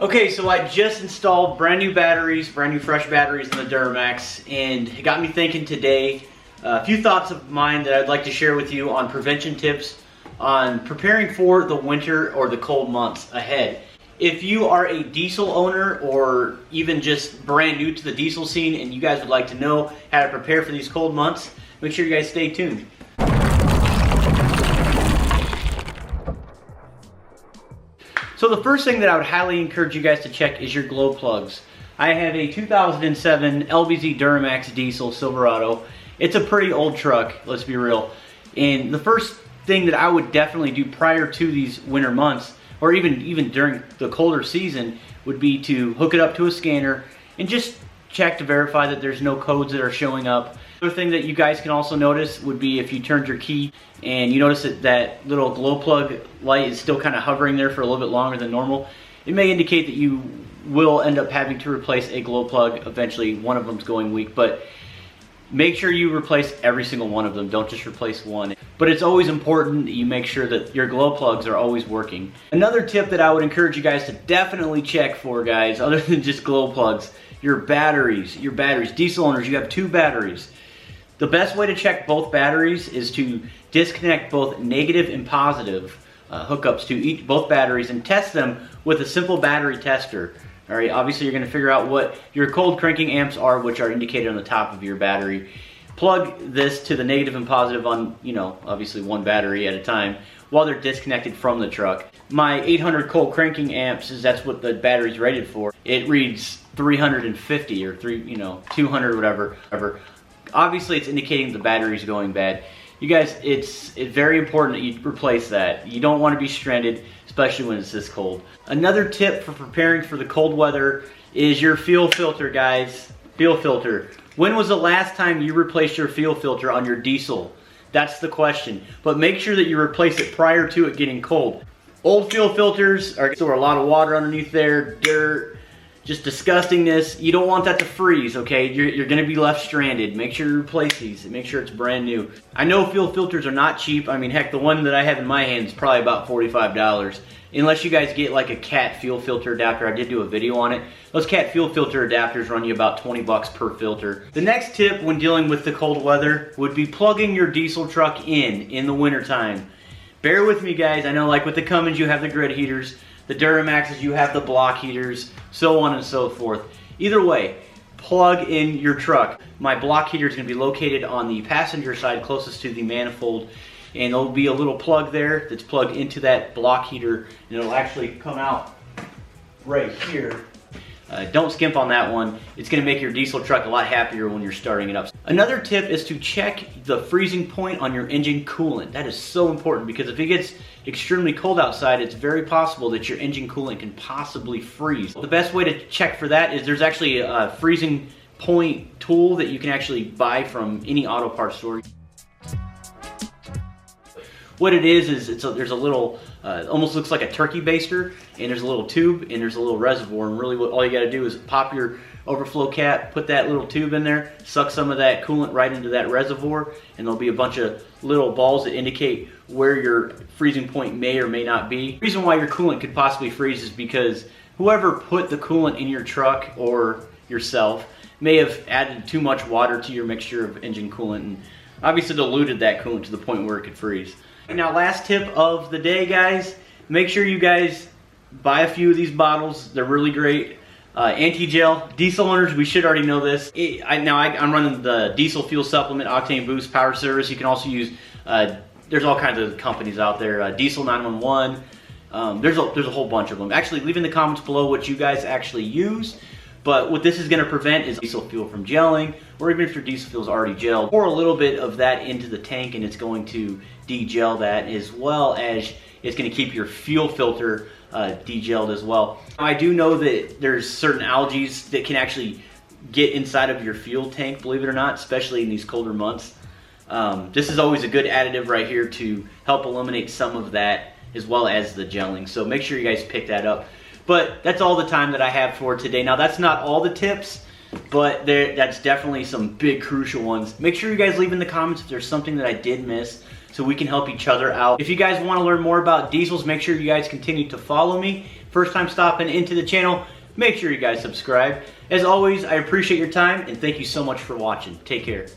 Okay, so I just installed brand new batteries, brand new fresh batteries in the Duramax, and it got me thinking today. A few thoughts of mine that I'd like to share with you on prevention tips on preparing for the winter or the cold months ahead. If you are a diesel owner or even just brand new to the diesel scene and you guys would like to know how to prepare for these cold months, make sure you guys stay tuned. So the first thing that I would highly encourage you guys to check is your glow plugs. I have a 2007 LBZ Duramax diesel Silverado. It's a pretty old truck, let's be real. And the first thing that I would definitely do prior to these winter months, or even during the colder season, would be to hook it up to a scanner and just check to verify that there's no codes that are showing up. Another thing that you guys can also notice would be if you turned your key and you notice that that little glow plug light is still kind of hovering there for a little bit longer than normal, it may indicate that you will end up having to replace a glow plug. Eventually one of them's going weak, but make sure you replace every single one of them. Don't just replace one. But it's always important that you make sure that your glow plugs are always working. Another tip that I would encourage you guys to definitely check for, guys, other than just glow plugs, your batteries. Diesel owners, you have two batteries. The best way to check both batteries is to disconnect both negative and positive hookups to both batteries and test them with a simple battery tester. All right, obviously you're going to figure out what your cold cranking amps are, which are indicated on the top of your battery. Plug this to the negative and positive on, obviously one battery at a time while they're disconnected from the truck. My 800 cold cranking amps, that's what the battery's rated for. It reads 350 or 200, whatever. Obviously it's indicating the battery's going bad. You guys, it's very important that you replace that. You don't want to be stranded, especially when it's this cold. Another tip for preparing for the cold weather is your fuel filter, guys. Fuel filter. When was the last time you replaced your fuel filter on your diesel? That's the question. But make sure that you replace it prior to it getting cold. Old fuel filters store a lot of water underneath there, dirt, just disgustingness. You don't want that to freeze, okay? You're gonna be left stranded. Make sure you replace these. Make sure it's brand new. I know fuel filters are not cheap. I mean, heck, the one that I have in my hand is probably about $45. Unless you guys get like a cat fuel filter adapter. I did do a video on it. Those cat fuel filter adapters run you about 20 bucks per filter. The next tip when dealing with the cold weather would be plugging your diesel truck in the wintertime. Bear with me, guys. I know, like with the Cummins, you have the grid heaters. The Duramaxes, you have the block heaters, so on and so forth. Either way, plug in your truck. My block heater is going to be located on the passenger side closest to the manifold, and there'll be a little plug there that's plugged into that block heater, and it'll actually come out right here. Don't skimp on that one. It's going to make your diesel truck a lot happier when you're starting it up. Another tip is to check the freezing point on your engine coolant. That is so important because if it gets extremely cold outside, it's very possible that your engine coolant can possibly freeze. The best way to check for that is there's actually a freezing point tool that you can actually buy from any auto parts store. What it is there's a little, almost looks like a turkey baster, and there's a little tube, and there's a little reservoir, and really all you gotta do is pop your overflow cap, put that little tube in there, suck some of that coolant right into that reservoir, and there'll be a bunch of little balls that indicate where your freezing point may or may not be. The reason why your coolant could possibly freeze is because whoever put the coolant in your truck or yourself may have added too much water to your mixture of engine coolant and obviously diluted that coolant to the point where it could freeze. Now, last tip of the day, guys, make sure you guys buy a few of these bottles. They're really great. Anti-gel. Diesel owners, we should already know this. I'm running the diesel fuel supplement, Octane Boost Power Service. You can also use, there's all kinds of companies out there. Diesel 911. There's a whole bunch of them. Actually, leave in the comments below what you guys actually use. But what this is going to prevent is diesel fuel from gelling, or even if your diesel fuel is already gelled, pour a little bit of that into the tank and it's going to de-gel that, as well as it's going to keep your fuel filter de-gelled as well. I do know that there's certain algae that can actually get inside of your fuel tank, believe it or not, especially in these colder months. This is always a good additive right here to help eliminate some of that, as well as the gelling. So make sure you guys pick that up. But that's all the time that I have for today. Now, that's not all the tips. but that's definitely some big crucial ones. Make sure you guys leave in the comments if there's something that I did miss so we can help each other out. If you guys want to learn more about diesels, make sure you guys continue to follow me. First time stopping into the channel, make sure you guys subscribe. As always, I appreciate your time and thank you so much for watching. Take care.